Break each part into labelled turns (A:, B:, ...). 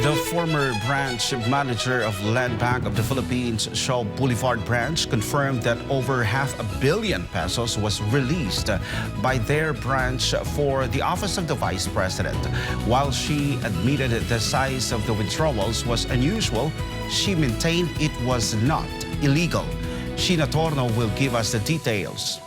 A: The former branch manager of Land Bank of the Philippines, Shaw Boulevard branch, confirmed that over ₱500 million was released by their branch for the office of the vice president. While she admitted the size of the withdrawals was unusual, she maintained it was not illegal. Sheena Torno will give us the details.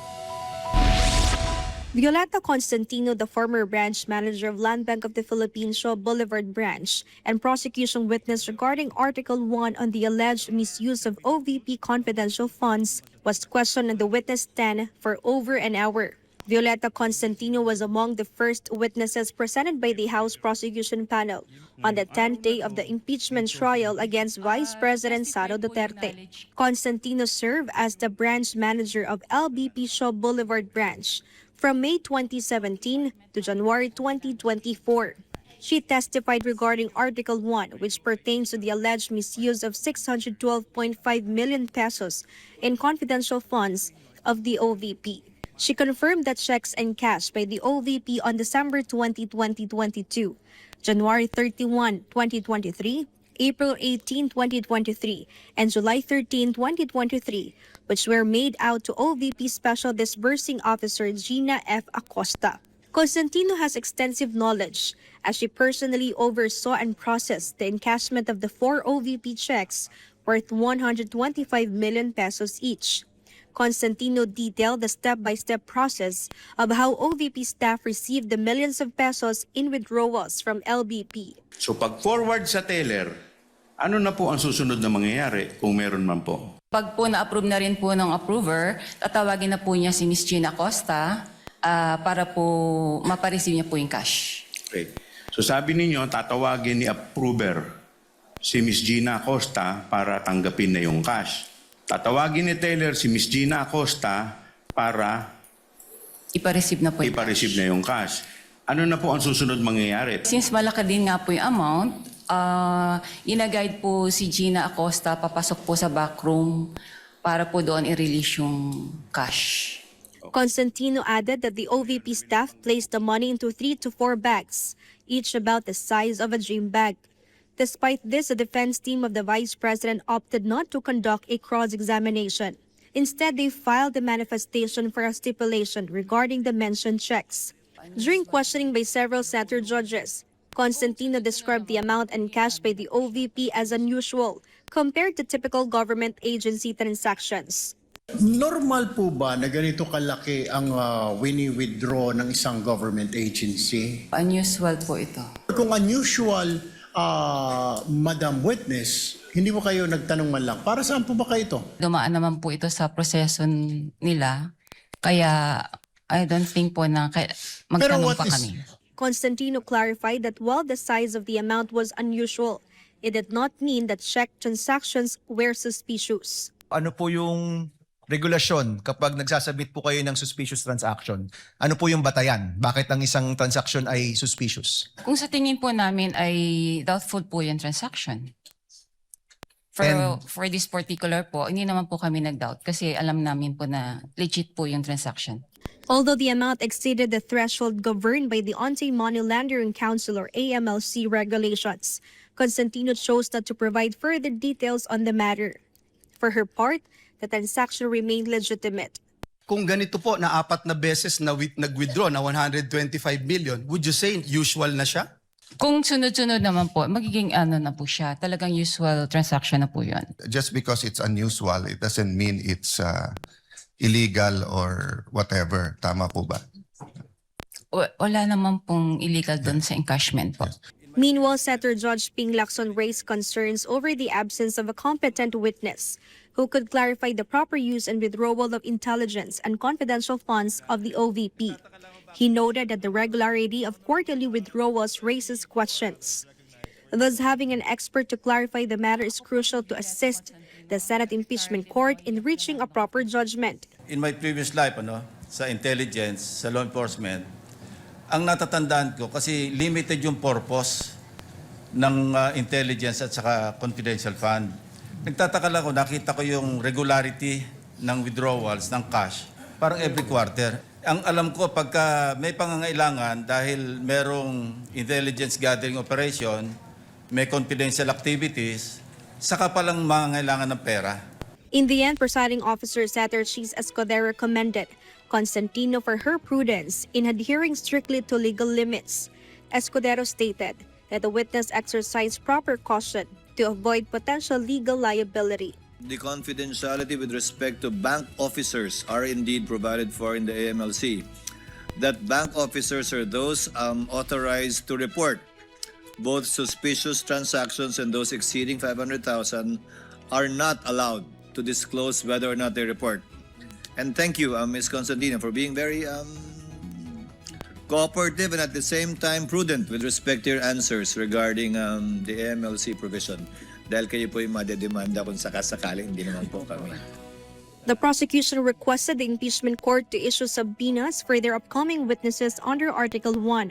B: Violeta Constantino, the former branch manager of Land Bank of the Philippines, Shaw Boulevard branch, and prosecution witness regarding Article 1 on the alleged misuse of OVP confidential funds, was questioned on the witness stand for over an hour. Violeta Constantino was among the first witnesses presented by the House prosecution panel on the 10th day of the impeachment trial against Vice President Sara Duterte. Constantino served as the branch manager of LBP Shaw Boulevard branch from May 2017 to January 2024. She testified regarding Article 1, which pertains to the alleged misuse of 612.5 million pesos in confidential funds of the OVP. She confirmed that checks and cash by the OVP on December 20, 2022, January 31, 2023, April 18, 2023, and July 13, 2023, which were made out to OVP Special Disbursing Officer Gina F. Acosta. Constantino has extensive knowledge as she personally oversaw and processed the encashment of the 4 OVP checks worth 125 million pesos each. Constantino detailed the step-by-step process of how OVP staff received the millions of pesos in withdrawals from LBP.
C: So pag-forward sa teller, ano na po ang susunod na mangyayari kung meron man po?
D: Pag po na-approve na rin po ng approver, tatawagin na po niya si Ms. Gina Acosta para po mapareceive niya po yung cash.
C: Okay. So sabi ninyo, tatawagin ni approver si Ms. Gina Acosta para tanggapin na yung cash. Tatawagin ni teller si Ms. Gina Acosta para
D: Ipareceive na po yung
C: ipa-receive na yung cash. Ano na po ang susunod mangyayari?
D: Since malaki din nga po yung amount, ina-guide po si Gina Acosta papasok po sa backroom para po doon i-release yung cash.
B: Constantino added that the OVP staff placed the money into 3 to 4 bags, each about the size of a dream bag. Despite this, the defense team of the vice president opted not to conduct a cross-examination. Instead, they filed a manifestation for a stipulation regarding the mentioned checks. During questioning by several senator judges, Constantino described the amount encashed by the OVP as unusual compared to typical government agency transactions.
E: Normal po ba na ganito kalaki ang wini-withdraw ng isang government agency?
D: Unusual po ito.
E: Kung unusual, Madam Witness, hindi po kayo nagtanong man lang, para saan po ba kayo ito?
D: Dumaan naman po ito sa proseso nila, kaya I don't think po na magtanong pa kami.
B: Constantino clarified that while the size of the amount was unusual, it did not mean that check transactions were suspicious.
F: Ano po yung regulasyon kapag nagsasabit po kayo ng suspicious transaction? Ano po yung batayan? Bakit ang isang transaction ay suspicious?
D: Kung sa tingin po namin ay doubtful po yung transaction. For this particular po, hindi naman po kami nag-doubt kasi alam namin po na legit po yung transaction.
B: Although the amount exceeded the threshold governed by the Anti-Money Laundering Council or AMLC regulations, Constantino chose not to provide further details on the matter. For her part, the transaction remained legitimate.
G: Kung ganito po na 4 na beses na nag-withdraw na 125 million, would you say usual na siya?
D: Kung sunod-sunod naman po, magiging ano na po siya, talagang usual transaction na po yun.
H: Just because it's unusual, it doesn't mean it's illegal or whatever. Tama po ba?
D: Wala naman pong illegal doon sa encashment po.
B: Meanwhile, Senator Judge Ping Lacson raised concerns over the absence of a competent witness who could clarify the proper use and withdrawal of intelligence and confidential funds of the OVP. He noted that the regularity of quarterly withdrawals raises questions. Thus, having an expert to clarify the matter is crucial to assist the Senate Impeachment Court in reaching a proper judgment.
I: In my previous life, sa intelligence, sa law enforcement, ang natatandaan ko kasi limited yung purpose ng intelligence at saka confidential fund. Nagtataka lang ako, nakita ko yung regularity ng withdrawals ng cash, parang every quarter. Ang alam ko, pagka may pangangailangan dahil merong intelligence gathering operation, may confidential activities, saka palang mangangailangan ng pera.
B: In the end, presiding officer Senator Cheese Escudero commended Constantino for her prudence in adhering strictly to legal limits. Escudero stated that the witness exercised proper caution to avoid potential legal liability.
J: The confidentiality with respect to bank officers are indeed provided for in the AMLC. That bank officers are those authorized to report. Both suspicious transactions and those exceeding 500,000 are not allowed to disclose whether or not they report. And thank you, Ms. Constantino, for being very cooperative and at the same time prudent with respect to your answers regarding the AMLC provision. Dahil kayo po yung madedemanda kung sakasakali, hindi naman po kami.
B: The prosecution requested the impeachment court to issue subpoenas for their upcoming witnesses under Article 1.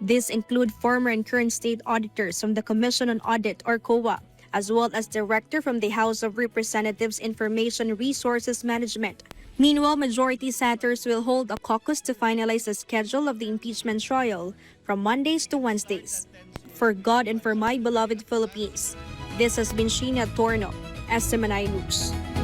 B: These include former and current state auditors from the Commission on Audit or COA, as well as director from the House of Representatives Information Resources Management. Meanwhile, majority senators will hold a caucus to finalize the schedule of the impeachment trial from Mondays to Wednesdays. For God and for my beloved Philippines, this has been Sheena Torno, SMNI News.